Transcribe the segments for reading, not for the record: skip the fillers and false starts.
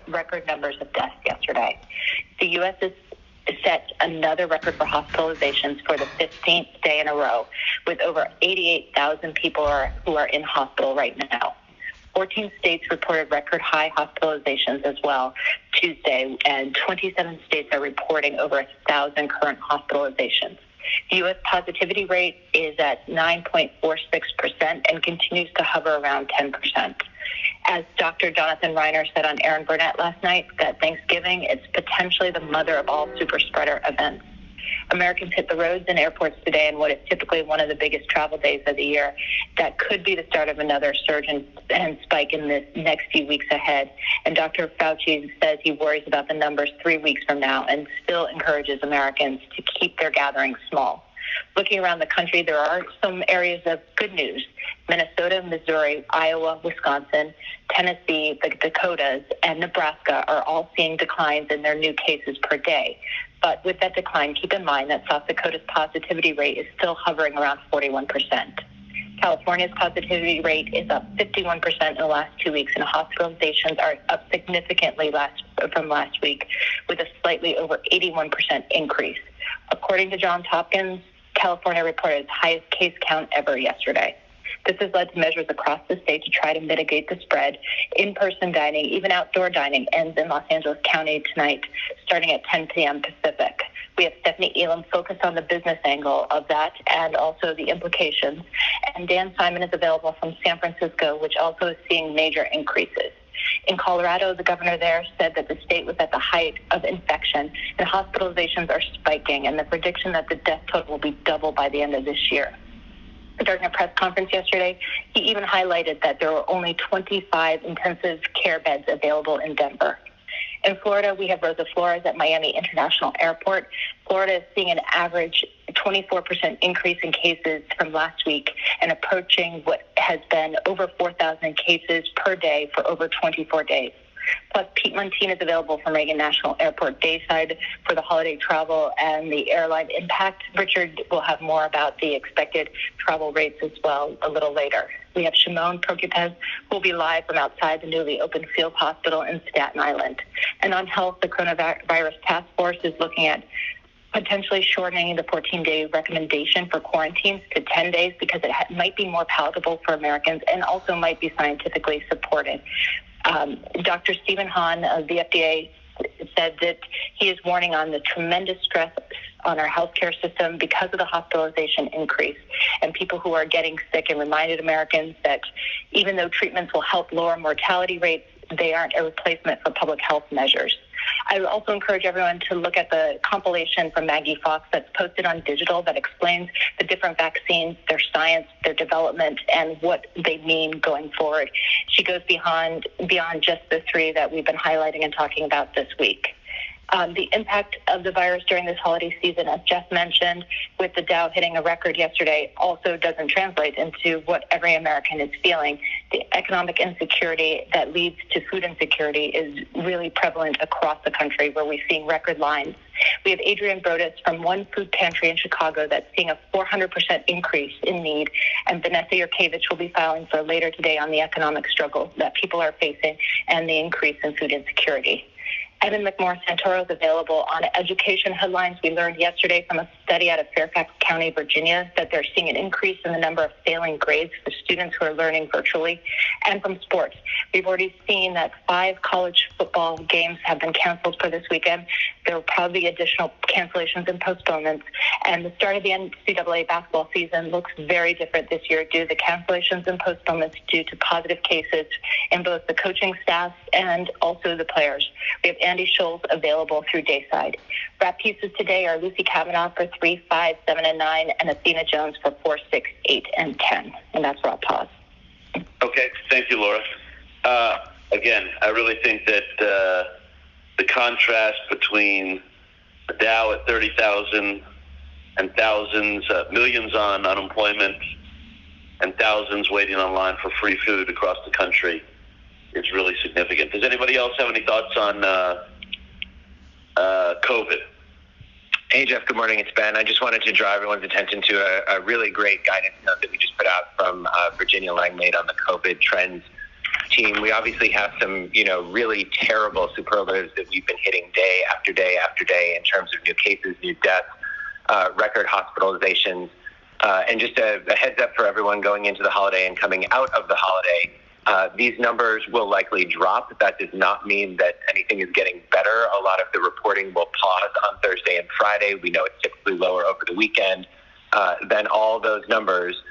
record numbers of deaths yesterday. The U.S. has set another record for hospitalizations for the 15th day in a row, with over 88,000 people who are in hospital right now. 14 states reported record high hospitalizations as well Tuesday, and 27 states are reporting over 1,000 current hospitalizations. The U.S. positivity rate is at 9.46% and continues to hover around 10%. As Dr. Jonathan Reiner said on Aaron Burnett last night, that Thanksgiving is potentially the mother of all super spreader events. Americans hit the roads and airports today in what is typically one of the biggest travel days of the year. That could be the start of another surge and spike in the next few weeks ahead. And Dr. Fauci says he worries about the numbers 3 weeks from now and still encourages Americans to keep their gatherings small. Looking around the country, there are some areas of good news. Minnesota, Missouri, Iowa, Wisconsin, Tennessee, the Dakotas, and Nebraska are all seeing declines in their new cases per day. But with that decline, keep in mind that South Dakota's positivity rate is still hovering around 41%. California's positivity rate is up 51% in the last 2 weeks, and hospitalizations are up significantly from last week, with a slightly over 81% increase. According to Johns Hopkins, California reported its highest case count ever yesterday. This has led to measures across the state to try to mitigate the spread. In-person dining, even outdoor dining, ends in Los Angeles County tonight, starting at 10 p.m. Pacific. We have Stephanie Elam focused on the business angle of that and also the implications. And Dan Simon is available from San Francisco, which also is seeing major increases. In Colorado, the governor there said that the state was at the height of infection and hospitalizations are spiking, and the prediction that the death total will be double by the end of this year. During a press conference yesterday, he even highlighted that there were only 25 intensive care beds available in Denver. In Florida, we have Rosa Flores at Miami International Airport. Florida is seeing an average 24% increase in cases from last week and approaching what has been over 4,000 cases per day for over 24 days. Plus, Pete Montine is available from Reagan National Airport Dayside for the holiday travel and the airline impact. Richard will have more about the expected travel rates as well a little later. We have Shimon Prokupez, who will be live from outside the newly opened field hospital in Staten Island. And on health, the coronavirus task force is looking at potentially shortening the 14-day recommendation for quarantines to 10 days because it might be more palatable for Americans and also might be scientifically supported. Dr. Stephen Hahn of the FDA said that he is warning on the tremendous stress on our healthcare system because of the hospitalization increase and people who are getting sick, and reminded Americans that even though treatments will help lower mortality rates, they aren't a replacement for public health measures. I would also encourage everyone to look at the compilation from Maggie Fox that's posted on digital that explains the different vaccines, their science, their development, and what they mean going forward. She goes beyond just the three that we've been highlighting and talking about this week. The impact of the virus during this holiday season, as Jeff mentioned, with the Dow hitting a record yesterday, also doesn't translate into what every American is feeling. The economic insecurity that leads to food insecurity is really prevalent across the country, where we're seeing record lines. We have Adrian Brodus from One Food Pantry in Chicago that's seeing a 400% increase in need, and Vanessa Yurkevich will be filing for later today on the economic struggle that people are facing and the increase in food insecurity. Evan McMorris-Santoro is available on education headlines. We learned yesterday from a study out of Fairfax County, Virginia, that they're seeing an increase in the number of failing grades for students who are learning virtually. And from sports, we've already seen that 5 college football games have been canceled for this weekend. There will probably be additional cancellations and postponements. And the start of the NCAA basketball season looks very different this year due to the cancellations and postponements due to positive cases in both the coaching staff and also the players. We have Andy Scholes available through Dayside. Wrap pieces today are Lucy Kavanaugh for 3, 5, 7, and 9, and Athena Jones for 4, 6, 8, and 10. And that's where I'll pause. Okay, thank you, Laura. Again, I really think that the contrast between the Dow at 30,000 and thousands, millions on unemployment, and thousands waiting online for free food across the country is really significant. Does anybody else have any thoughts on COVID? Hey, Jeff, good morning. It's Ben. I just wanted to draw everyone's attention to a really great guidance note that we just put out from Virginia Langmaid on the COVID trends team. We obviously have some, really terrible superlatives that we've been hitting day after day after day in terms of new cases, new deaths, record hospitalizations. And just a heads up for everyone going into the holiday and coming out of the holiday, these numbers will likely drop. That does not mean that anything is getting better. A lot of the reporting will pause on Thursday and Friday. We know it's typically lower over the weekend. Then all those numbers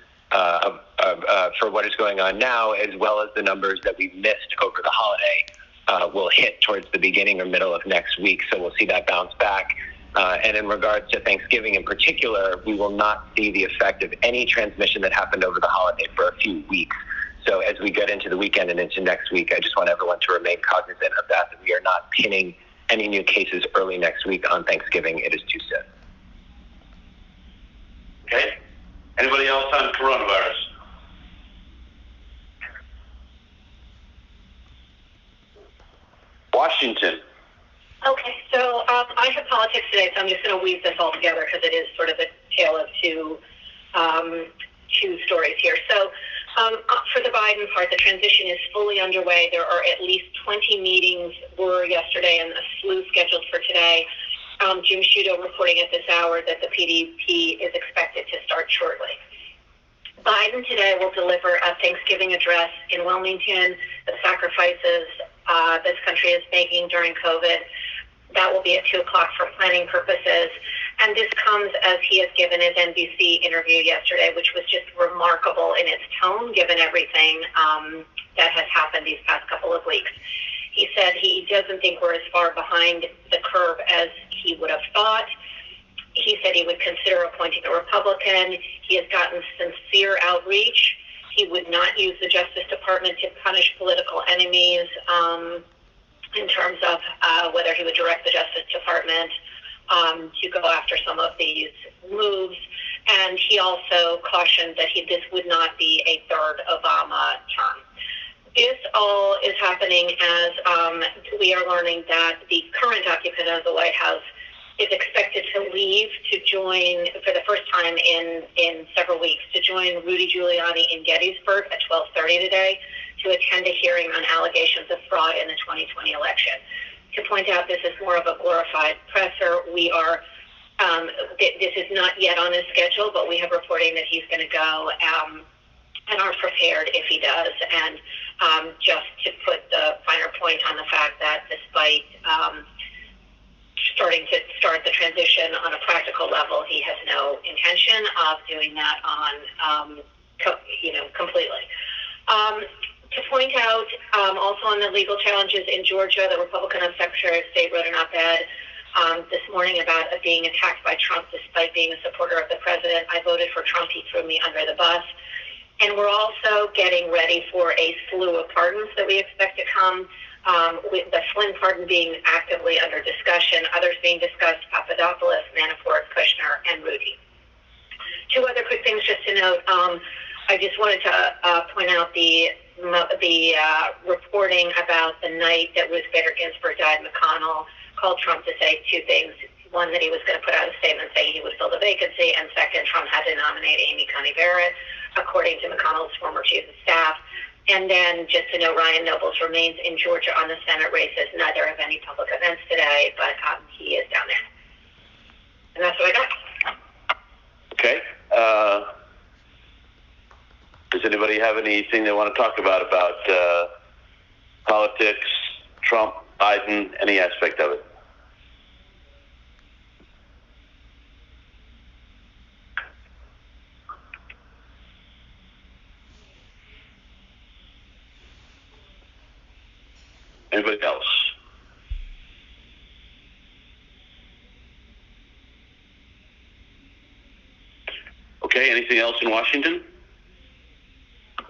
for what is going on now, as well as the numbers that we missed over the holiday, will hit towards the beginning or middle of next week. So we'll see that bounce back. And in regards to Thanksgiving in particular, we will not see the effect of any transmission that happened over the holiday for a few weeks. So as we get into the weekend and into next week, I just want everyone to remain cognizant of that we are not pinning any new cases early next week on Thanksgiving. It is too soon. Okay. Anybody else on coronavirus? Washington. Okay, so I have politics today, so I'm just going to weave this all together because it is sort of a tale of two stories here. So for the Biden part, the transition is fully underway. There are at least 20 meetings were yesterday and a slew scheduled for today. Jim Sciutto reporting at this hour that the PDP is expected to start shortly. Biden today will deliver a Thanksgiving address in Wilmington, the sacrifices this country is making during COVID. That will be at 2 o'clock for planning purposes. And this comes as he has given his NBC interview yesterday, which was just remarkable in its tone, given everything that has happened these past couple of weeks. He said he doesn't think we're as far behind the curve as he would have thought. He said he would consider appointing a Republican. He has gotten sincere outreach. He would not use the Justice Department to punish political enemies in terms of whether he would direct the Justice Department to go after some of these moves. And he also cautioned that this would not be a third Obama term. This all is happening as we are learning that the current occupant of the White House is expected to leave to join, for the first time in several weeks, to join Rudy Giuliani in Gettysburg at 12:30 today to attend a hearing on allegations of fraud in the 2020 election. To point out, this is more of a glorified presser. We are, this is not yet on his schedule, but we have reporting that he's going to go and are prepared if he does. And just to put the finer point on the fact that despite starting to start the transition on a practical level, he has no intention of doing that on, completely. To point out, also on the legal challenges in Georgia, the Republican Secretary of State wrote an op-ed this morning about being attacked by Trump despite being a supporter of the president. I voted for Trump. He threw me under the bus. And we're also getting ready for a slew of pardons that we expect to come, with the Flynn pardon being actively under discussion, others being discussed, Papadopoulos, Manafort, Kushner, and Rudy. Two other quick things just to note. I just wanted to point out the reporting about the night that Ruth Bader Ginsburg died. McConnell called Trump to say two things. One, that he was going to put out a statement saying he would fill the vacancy, and second, Trump had to nominate Amy Coney Barrett, according to McConnell's former chief of staff. And then just to note, Ryan Nobles remains in Georgia on the Senate races. Neither have any public events today, but he is down there. And that's what I got. Okay. Does anybody have anything they want to talk about politics, Trump, Biden, any aspect of it? Anybody else? Okay, anything else in Washington?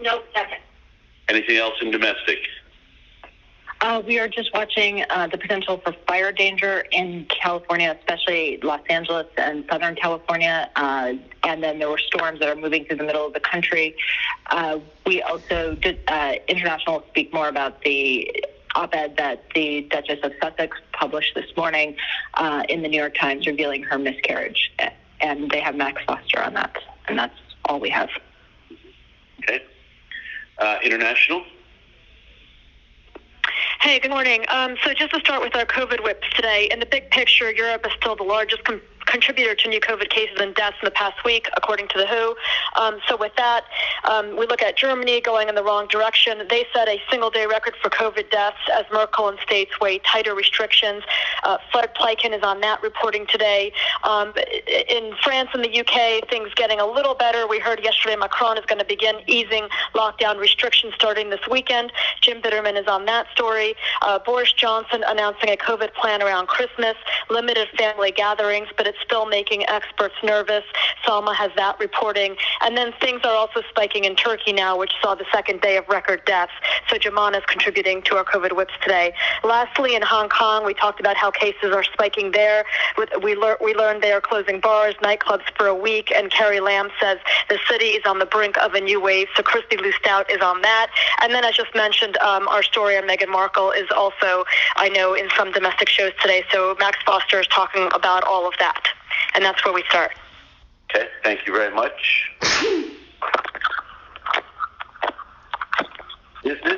Nope, that's it. Anything else in domestic? We are just watching the potential for fire danger in California, especially Los Angeles and Southern California. And then there were storms that are moving through the middle of the country. We also did, International will speak more about the op-ed that the Duchess of Sussex published this morning in the New York Times revealing her miscarriage. And they have Max Foster on that. And that's all we have. Okay. International? Hey, good morning. So just to start with our COVID whips today, in the big picture, Europe is still the largest contributor to new COVID cases and deaths in the past week, according to the WHO. So with that, we look at Germany going in the wrong direction. They set a single-day record for COVID deaths as Merkel and states weigh tighter restrictions. Fred Pleiken is on that reporting today. In France and the UK, things getting a little better. We heard yesterday Macron is going to begin easing lockdown restrictions starting this weekend. Jim Bitterman is on that story. Boris Johnson announcing a COVID plan around Christmas, limited family gatherings, but it's still making experts nervous. Salma has that reporting. And then things are also spiking in Turkey now, which saw the second day of record deaths. So Jaman is contributing to our COVID whips today. Lastly, in Hong Kong, we talked about how cases are spiking there. We learned they are closing bars, nightclubs for a week, and Carrie Lam says the city is on the brink of a new wave. So Christy Lou Stout is on that. And then I just mentioned our story on Meghan Markle is also, I know, in some domestic shows today. So Max Foster is talking about all of that. And that's where we start. Okay, thank you very much. Business?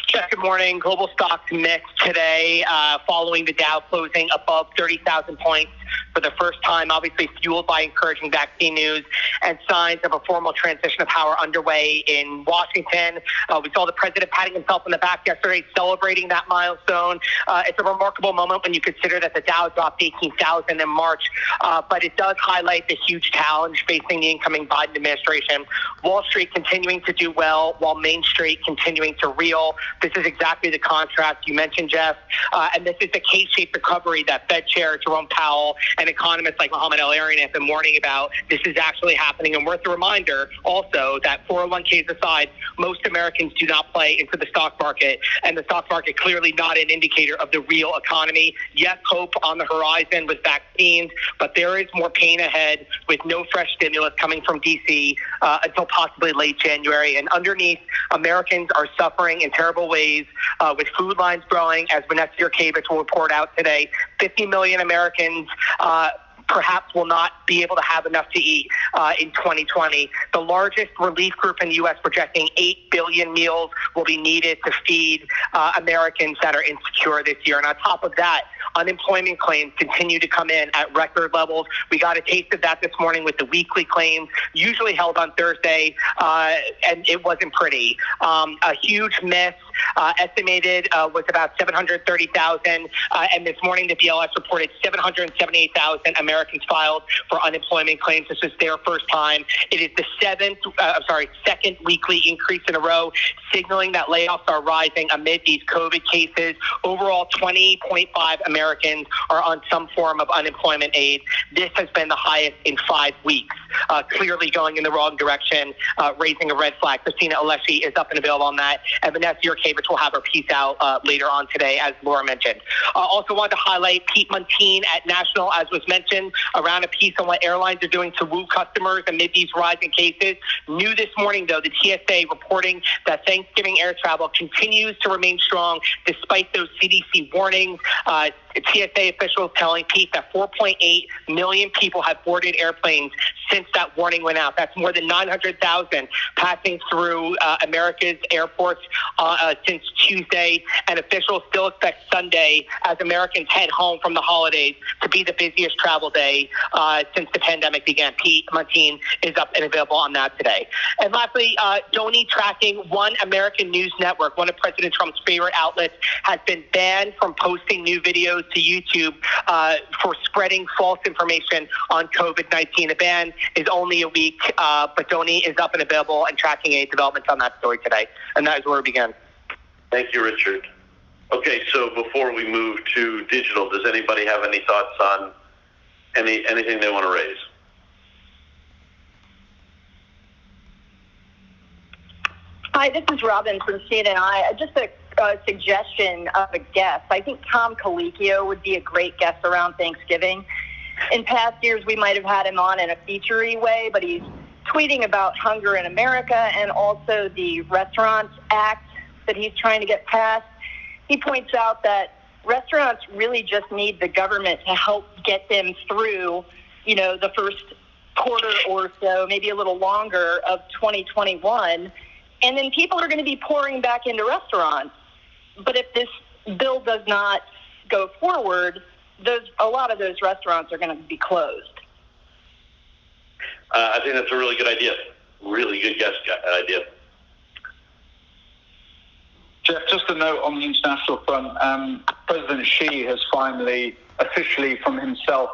Jeff, good morning. Global stocks mixed today following the Dow closing above 30,000 points for the first time, obviously fueled by encouraging vaccine news and signs of a formal transition of power underway in Washington. We saw the president patting himself on the back yesterday, celebrating that milestone. It's a remarkable moment when you consider that the Dow dropped 18,000 in March, but it does highlight the huge challenge facing the incoming Biden administration. Wall Street continuing to do well, while Main Street continuing to reel. This is exactly the contrast you mentioned, Jeff, and this is the K-shaped recovery that Fed Chair Jerome Powell and economists like Mohamed El-Erian have been warning about. This is actually happening, and worth a reminder also that 401ks aside, most Americans do not play into the stock market, and the stock market clearly not an indicator of the real economy. Yes, hope on the horizon with vaccines, but there is more pain ahead with no fresh stimulus coming from D.C. Until possibly late January. And underneath, Americans are suffering in terrible ways with food lines growing, as Vanessa Yurkevich will report out today. 50 million Americans perhaps will not be able to have enough to eat in 2020. The largest relief group in the U.S. projecting 8 billion meals will be needed to feed Americans that are insecure this year. And on top of that, unemployment claims continue to come in at record levels. We got a taste of that this morning with the weekly claims, usually held on Thursday, and it wasn't pretty. A huge miss. Estimated was about 730,000, and this morning the BLS reported 778,000 Americans filed for unemployment claims. This is their first time. It is the second weekly increase in a row, signaling that layoffs are rising amid these COVID cases. Overall, 20.5 Americans are on some form of unemployment aid. This has been the highest in 5 weeks, clearly going in the wrong direction, raising a red flag. Christina Alessi is up and available on that, and Vanessa Yurkevich will have her piece out later on today, as Laura mentioned. Also wanted to highlight Pete Muntean at National, as was mentioned, around a piece on what airlines are doing to woo customers amid these rising cases. New this morning, though, the TSA reporting that Thanksgiving air travel continues to remain strong despite those CDC warnings. TSA officials telling Pete that 4.8 million people have boarded airplanes since that warning went out. That's more than 900,000 passing through America's airports since Tuesday, and officials still expect Sunday, as Americans head home from the holidays, to be the busiest travel day since the pandemic began. Pete Muntean is up and available on that today. And lastly, Donnie tracking One American News Network, one of President Trump's favorite outlets, has been banned from posting new videos to YouTube for spreading false information on COVID-19. The ban is only a week, but Donnie is up and available and tracking any developments on that story today. And that is where we begin. Thank you, Richard. Okay, so before we move to digital, does anybody have any thoughts on anything they want to raise? Hi, this is Robin from CNNI. Just a suggestion of a guest. I think Tom Colicchio would be a great guest around Thanksgiving. In past years, we might have had him on in a featurey way, but he's tweeting about hunger in America and also the Restaurants Act that he's trying to get passed. He points out that restaurants really just need the government to help get them through, the first quarter or so, maybe a little longer, of 2021. And then people are going to be pouring back into restaurants. But if this bill does not go forward, a lot of those restaurants are going to be closed. I think that's a really good idea. Really good idea. Jeff, just a note on the international front. President Xi has finally, officially from himself,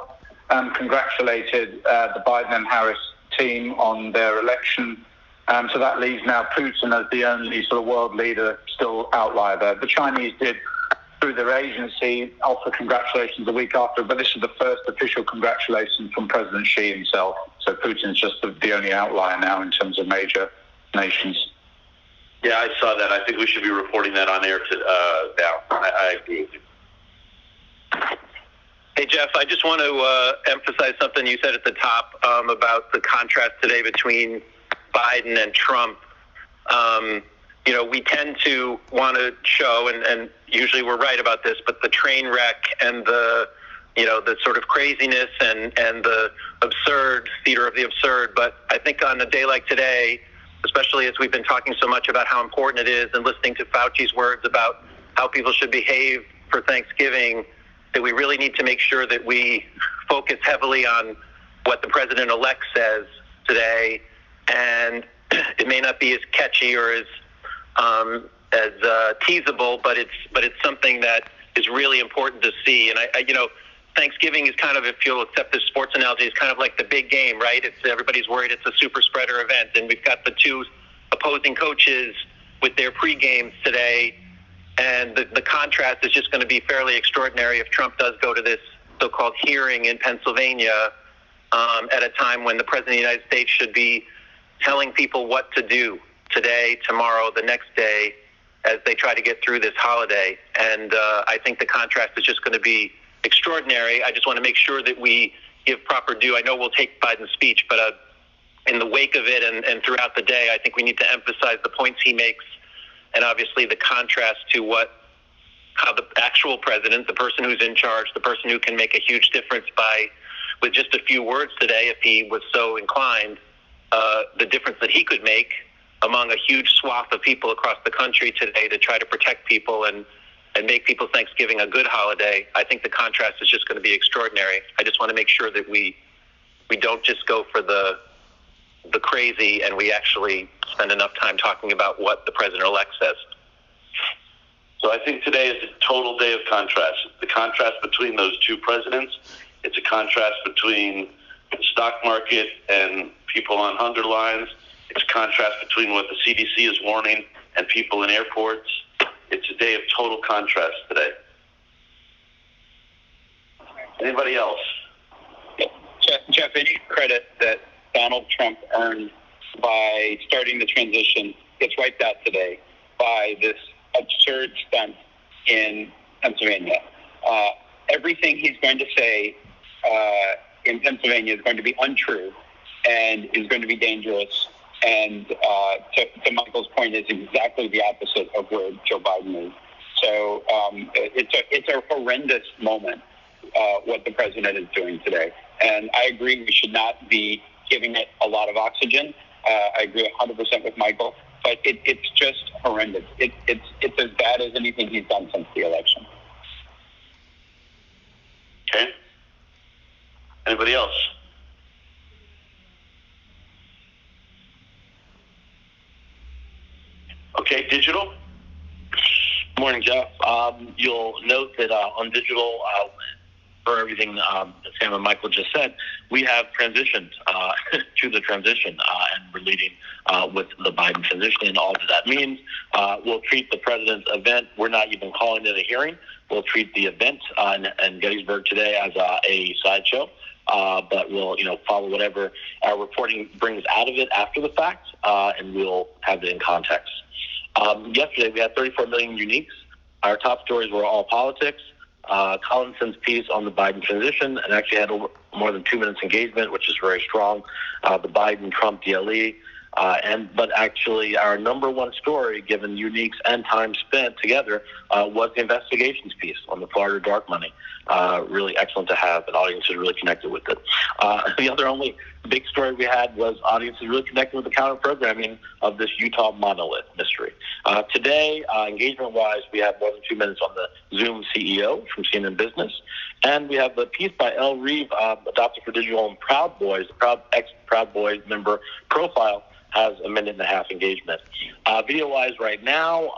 congratulated the Biden and Harris team on their election. So that leaves now Putin as the only sort of world leader still outlier there. The Chinese did, through their agency, offer congratulations the week after, but this is the first official congratulations from President Xi himself. So Putin's just the only outlier now in terms of major nations. Yeah, I saw that. I think we should be reporting that on air now. I agree with you. Hey, Jeff, I just want to emphasize something you said at the top about the contrast today between Biden and Trump. We tend to want to show, and usually we're right about this, but the train wreck and the sort of craziness and the absurd, theater of the absurd. But I think on a day like today, especially as we've been talking so much about how important it is and listening to Fauci's words about how people should behave for Thanksgiving, that we really need to make sure that we focus heavily on what the president-elect says today. And it may not be as catchy or as teasable, but it's something that is really important to see. And Thanksgiving is kind of, if you'll accept this sports analogy, is kind of like the big game, right? Everybody's worried it's a super spreader event, and we've got the two opposing coaches with their pre-games today, and the contrast is just going to be fairly extraordinary if Trump does go to this so-called hearing in Pennsylvania at a time when the President of the United States should be telling people what to do today, tomorrow, the next day, as they try to get through this holiday. And I think the contrast is just going to be extraordinary. I just want to make sure that we give proper due. I know we'll take Biden's speech, but in the wake of it and throughout the day, I think we need to emphasize the points he makes, and obviously the contrast to how the actual president, the person who's in charge, the person who can make a huge difference with just a few words today, if he was so inclined, the difference that he could make among a huge swath of people across the country today to try to protect people and make people's Thanksgiving a good holiday. I think the contrast is just going to be extraordinary. I just want to make sure that we don't just go for the crazy, and we actually spend enough time talking about what the president-elect says. So I think today is a total day of contrast. The contrast between those two presidents. It's a contrast between the stock market and people on hunger lines. It's a contrast between what the CDC is warning and people in airports. It's a day of total contrast today. Anybody else? Jeff, any credit that Donald Trump earned by starting the transition gets wiped out today by this absurd stunt in Pennsylvania. Everything he's going to say in Pennsylvania is going to be untrue and is going to be dangerous. And to Michael's point, is exactly the opposite of where Joe Biden is. So it's a horrendous moment, what the president is doing today. And I agree we should not be giving it a lot of oxygen. I agree 100% with Michael. But it's just horrendous. It's as bad as anything he's done since the election. Okay. Anybody else? Okay, digital. Morning, Jeff. You'll note that on digital, for everything Sam and Michael just said, we have transitioned to the transition, and we're leading with the Biden transition and all that means. We'll treat the president's event. We're not even calling it a hearing. We'll treat the event in Gettysburg today as a sideshow. But we'll, follow whatever our reporting brings out of it after the fact, and we'll have it in context. Yesterday, we had 34 million uniques. Our top stories were all politics. Collinson's piece on the Biden transition, and actually had more than 2 minutes engagement, which is very strong. The Biden-Trump DLE, But actually, our number one story, given uniques and time spent together, was the investigations piece on the Florida dark money. Really excellent to have, and audiences really connected with it. The other only big story we had was audiences really connected with the counter-programming of this Utah monolith mystery. Today, engagement-wise, we have more than 2 minutes on the Zoom CEO from CNN Business, and we have the piece by Elle Reeve, Adopted for Digital and Proud Boys, ex-Proud Boys member profile, has a 1.5 minute engagement. Video-wise right now,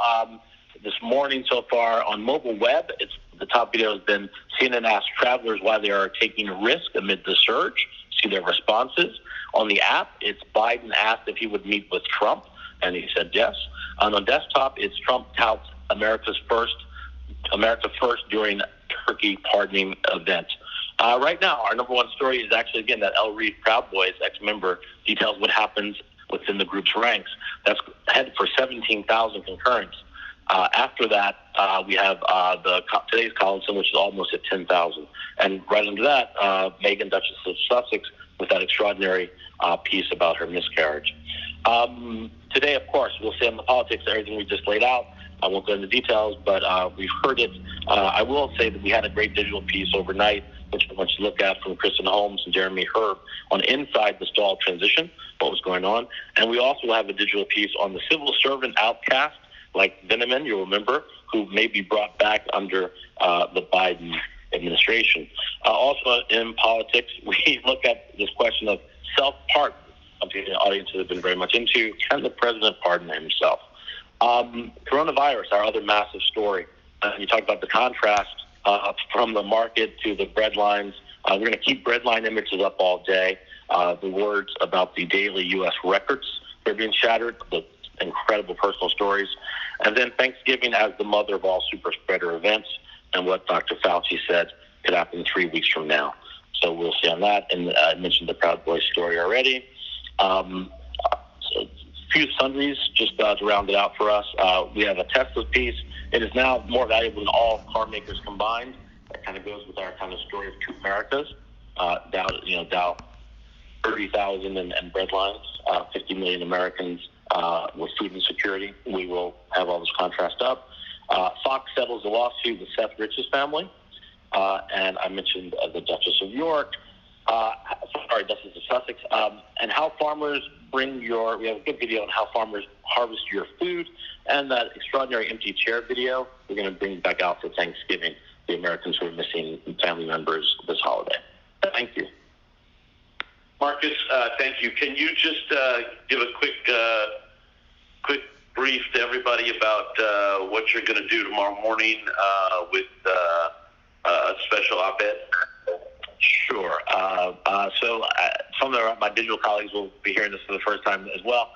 this morning so far on mobile web, the top video has been CNN asks travelers why they are taking a risk amid the surge. See their responses. On the app, it's Biden asked if he would meet with Trump, and he said yes. On the desktop, it's Trump touts America first during Turkey pardoning event. Right now, our number one story is actually, again, that Elle Reeve Proud Boys ex-member details what happens within the group's ranks. That's headed for 17,000 concurrents. After that, we have today's Collinson, which is almost at 10,000. And right under that, Meghan, Duchess of Sussex, with that extraordinary piece about her miscarriage. Today, of course, we'll see on the politics everything we just laid out. I won't go into details, but we've heard it. I will say that we had a great digital piece overnight, which I want you to look at, from Kristen Holmes and Jeremy Herb on inside the stall transition, what was going on. And we also have a digital piece on the civil servant outcast, like Veneman, you'll remember, who may be brought back under the Biden administration. Also in politics, we look at this question of self-pardon, something the audiences have been very much into. Can the president pardon himself? Coronavirus, our other massive story. You talk about the contrast from the market to the breadlines. We're going to keep breadline images up all day. The words about the daily U.S. records that are being shattered, the incredible personal stories. And then Thanksgiving as the mother of all super spreader events, and what Dr. Fauci said could happen 3 weeks from now. So we'll see on that. And I mentioned the Proud Boys story already. So a few sundries just to round it out for us. We have a Tesla piece. It is now more valuable than all car makers combined. That kind of goes with our kind of story of two Americas. Dow 30,000 and breadlines, 50 million Americans with food insecurity. We will have all this contrast up. Fox settles the lawsuit with Seth Rich's family. And I mentioned the Duchess of York. Duchess of Sussex. And how farmers we have a good video on how farmers harvest your food. And that extraordinary empty chair video we're going to bring back out for Thanksgiving, the Americans who are missing family members this holiday. Thank you. Marcus, thank you. Can you just give a quick brief to everybody about what you're going to do tomorrow morning with a special op-ed? Sure. So some of my digital colleagues will be hearing this for the first time as well.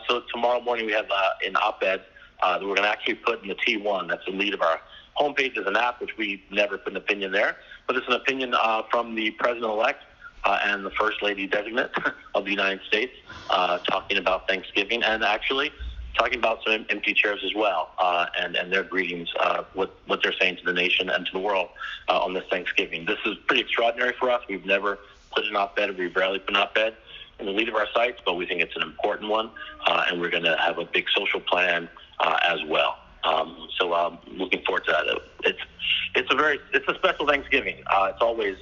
So tomorrow morning we have an op-ed that we're going to actually put in the T1. That's the lead of our homepage as an app, which we never put an opinion there. But it's an opinion from the president-elect and the First Lady designate of the United States talking about Thanksgiving and actually talking about some empty chairs as well and their greetings, what they're saying to the nation and to the world on this Thanksgiving. This is pretty extraordinary for us. We've never put an op-ed, we've rarely put an op-ed in the lead of our sites, but we think it's an important one, and we're going to have a big social plan as well. So I'm looking forward to that. It's a special Thanksgiving. It's always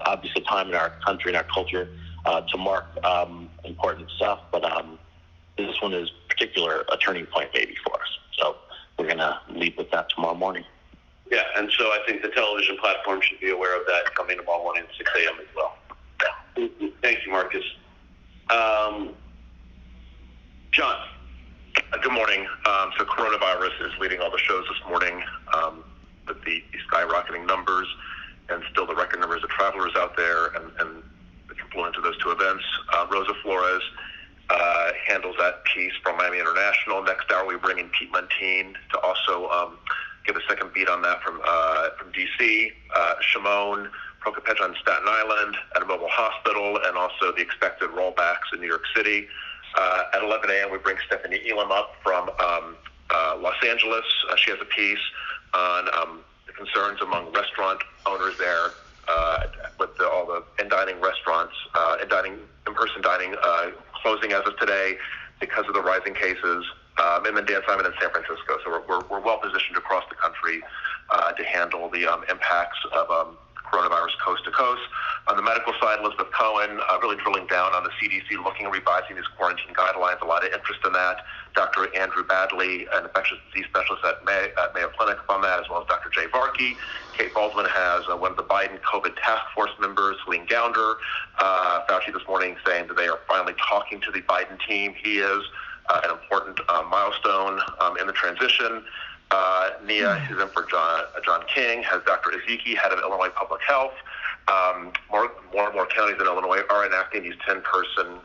obviously a time in our country and our culture to mark important stuff, but this one is a turning point maybe for us. So we're going to lead with that tomorrow morning. Yeah, and so I think the television platform should be aware of that coming tomorrow morning at 6 a.m. as well. Thank you, Marcus. John. Good morning. So coronavirus is leading all the shows this morning with the skyrocketing numbers and still the record numbers of travelers out there and the confluence of those two events. Rosa Flores handles that piece from Miami International. Next hour, we bring in Pete Montine to also give a second beat on that from D.C. Shimon Prokopech on Staten Island at a mobile hospital, and also the expected rollbacks in New York City. At 11 a.m., we bring Stephanie Elam up from Los Angeles. She has a piece on the concerns among restaurant owners there with all the in-dining restaurants, in-person dining closing as of today because of the rising cases. And then Dan Simon in San Francisco. So we're well positioned across the country to handle the impacts of coronavirus coast to coast. On the medical side, Elizabeth Cohen really drilling down on the CDC, looking at revising these quarantine guidelines. A lot of interest in that. Dr. Andrew Badley, an infectious disease specialist at Mayo Clinic, on that, as well as Dr. Jay Varkey. Kate Baldwin has one of the Biden COVID task force members, Celine Gounder. Fauci this morning saying that they are finally talking to the Biden team. He is an important milestone in the transition. Nia, who's in for John King, has Dr. Ezeki, head of Illinois Public Health. More and more counties in Illinois are enacting these 10-person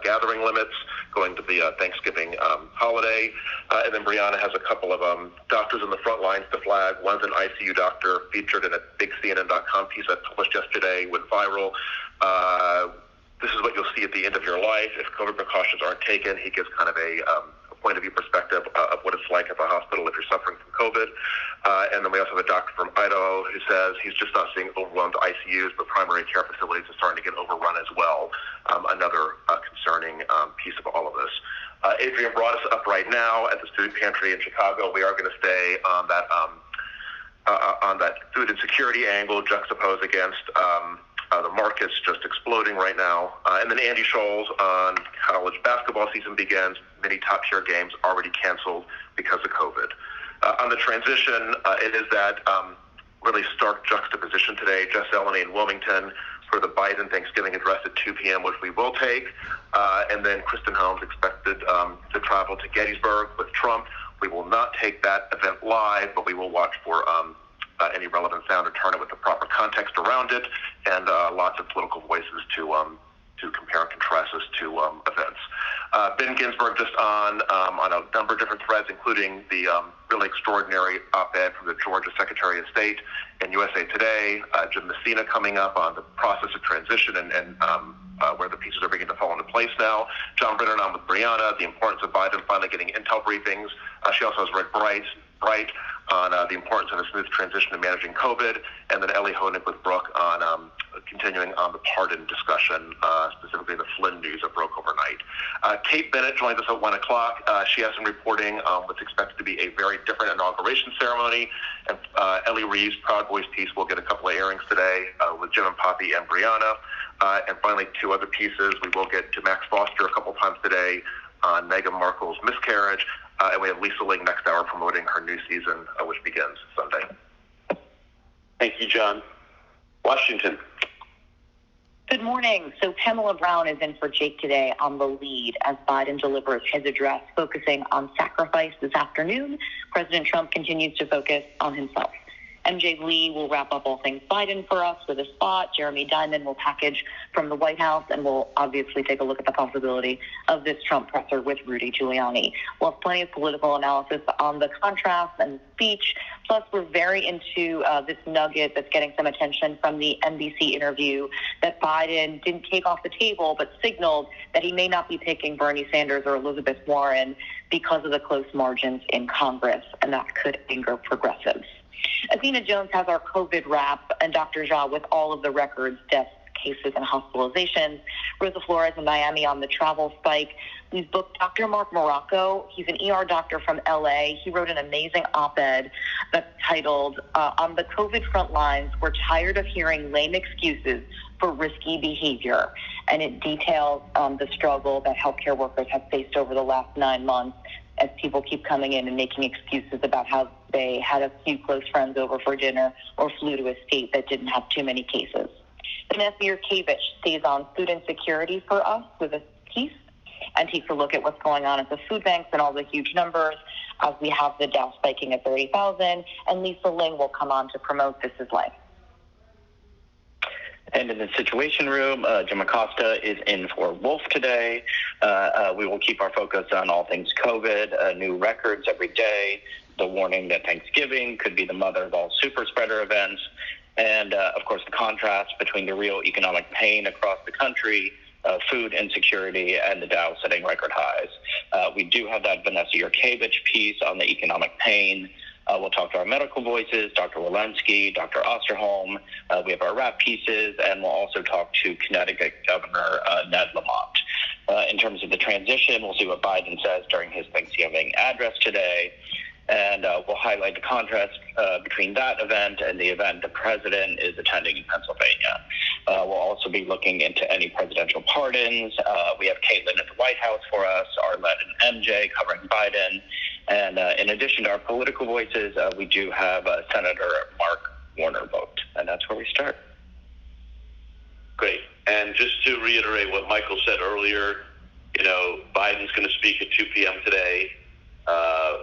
gathering limits going to the Thanksgiving holiday. And then Brianna has a couple of doctors in the front lines to flag. One's an ICU doctor featured in a big CNN.com piece that published yesterday, went viral. This is what you'll see at the end of your life if COVID precautions aren't taken. He gives kind of a point of view perspective of what it's like at the hospital if you're suffering from COVID. And then we also have a doctor from Idaho who says he's just not seeing overwhelmed ICUs, but primary care facilities are starting to get overrun as well. Another concerning piece of all of this. Adrian brought us up right now at the Food Pantry in Chicago. We are going to stay on that food insecurity angle juxtaposed against the market's just exploding right now. And then Andy Scholes on college basketball season begins. Many top-tier games already canceled because of COVID. On the transition, it is that really stark juxtaposition today. Jess Eleni in Wilmington for the Biden Thanksgiving address at 2 p.m., which we will take. And then Kristen Holmes expected to travel to Gettysburg with Trump. We will not take that event live, but we will watch for any relevant sound and turn it with the proper context around it, and lots of political voices to compare and contrast those two events. Ben Ginsburg just on a number of different threads, including the really extraordinary op-ed from the Georgia Secretary of State in USA Today. Jim Messina coming up on the process of transition and where the pieces are beginning to fall into place now. John Brennan on with Brianna, the importance of Biden finally getting intel briefings. She also has read Bright on the importance of a smooth transition to managing COVID, and then Ellie Honig with Brooke on continuing on the pardon discussion, specifically the Flynn news that broke overnight. Kate Bennett joins us at 1 o'clock. She has some reporting on what's expected to be a very different inauguration ceremony. And Ellie Reeves' Proud Boys piece will get a couple of airings today with Jim and Poppy and Brianna. And finally, two other pieces. We will get to Max Foster a couple times today on Meghan Markle's miscarriage. And we have Lisa Ling next hour promoting her new season, which begins Sunday. Thank you, John. Washington. Good morning. So Pamela Brown is in for Jake today on The Lead as Biden delivers his address focusing on sacrifice this afternoon. President Trump continues to focus on himself. MJ Lee will wrap up all things Biden for us with a spot. Jeremy Diamond will package from the White House, and we'll obviously take a look at the possibility of this Trump presser with Rudy Giuliani. We'll have plenty of political analysis on the contrast and speech. Plus, we're very into this nugget that's getting some attention from the NBC interview that Biden didn't take off the table, but signaled that he may not be picking Bernie Sanders or Elizabeth Warren because of the close margins in Congress, and that could anger progressives. Athena Jones has our COVID wrap, and Dr. Jha with all of the records, deaths, cases, and hospitalizations. Rosa Flores in Miami on the travel spike. We've booked Dr. Mark Morocco. He's an ER doctor from LA. He wrote an amazing op-ed that's titled, On the COVID front lines, we're tired of hearing lame excuses for risky behavior. And it details the struggle that healthcare workers have faced over the last 9 months as people keep coming in and making excuses about how they had a few close friends over for dinner or flew to a state that didn't have too many cases. Vanessa Yurkevich stays on food insecurity for us with a piece and takes a look at what's going on at the food banks and all the huge numbers as we have the Dow spiking at 30,000. And Lisa Ling will come on to promote This Is Life. And in the Situation Room, Jim Acosta is in for Wolf today. We will keep our focus on all things COVID, new records every day, the warning that Thanksgiving could be the mother of all super spreader events, and, of course, the contrast between the real economic pain across the country, food insecurity, and the Dow setting record highs. We do have that Vanessa Yurkevich piece on the economic pain. We'll talk to our medical voices, Dr. Walensky, Dr. Osterholm. We have our wrap pieces, and we'll also talk to Connecticut Governor Ned Lamont. in terms of the transition. We'll see what Biden says during his Thanksgiving address today. And we'll highlight the contrast between that event and the event the president is attending in Pennsylvania. We'll also be looking into any presidential pardons. We have Caitlin at the White House for us, Arlette and MJ covering Biden. And in addition to our political voices, we do have Senator Mark Warner vote. And that's where we start. Great. And just to reiterate what Michael said earlier, Biden's going to speak at 2 p.m. today.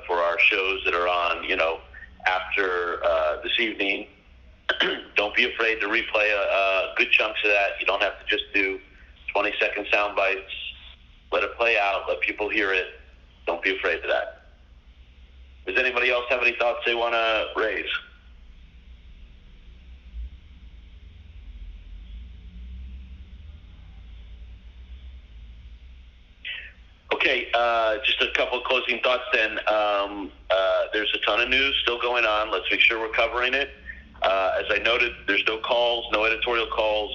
For our shows that are on, after this evening. Don't be afraid to replay good chunks of that. You don't have to just do 20-second sound bites. Let it play out. Let people hear it. Don't be afraid of that. Does anybody else have any thoughts they want to raise? Okay, just a couple of closing thoughts then. There's a ton of news still going on. Let's make sure we're covering it. As I noted, there's no calls, no editorial calls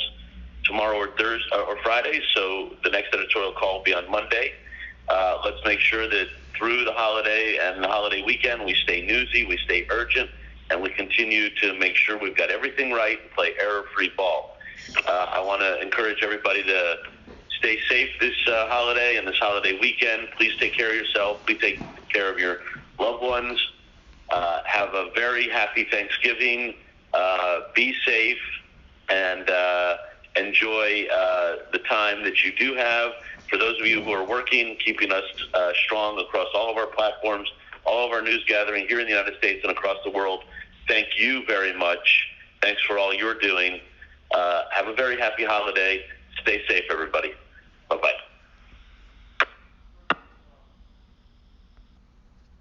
tomorrow or Thursday or Friday, so the next editorial call will be on Monday. Let's make sure that through the holiday and the holiday weekend, we stay newsy, we stay urgent, and we continue to make sure we've got everything right and play error-free ball. I want to encourage everybody to stay safe this holiday and this holiday weekend. Please take care of yourself. Please take care of your loved ones. Have a very happy Thanksgiving. Be safe and enjoy the time that you do have. For those of you who are working, keeping us strong across all of our platforms, all of our news gathering here in the United States and across the world, thank you very much. Thanks for all you're doing. Have a very happy holiday. Stay safe, everybody. Bye-bye.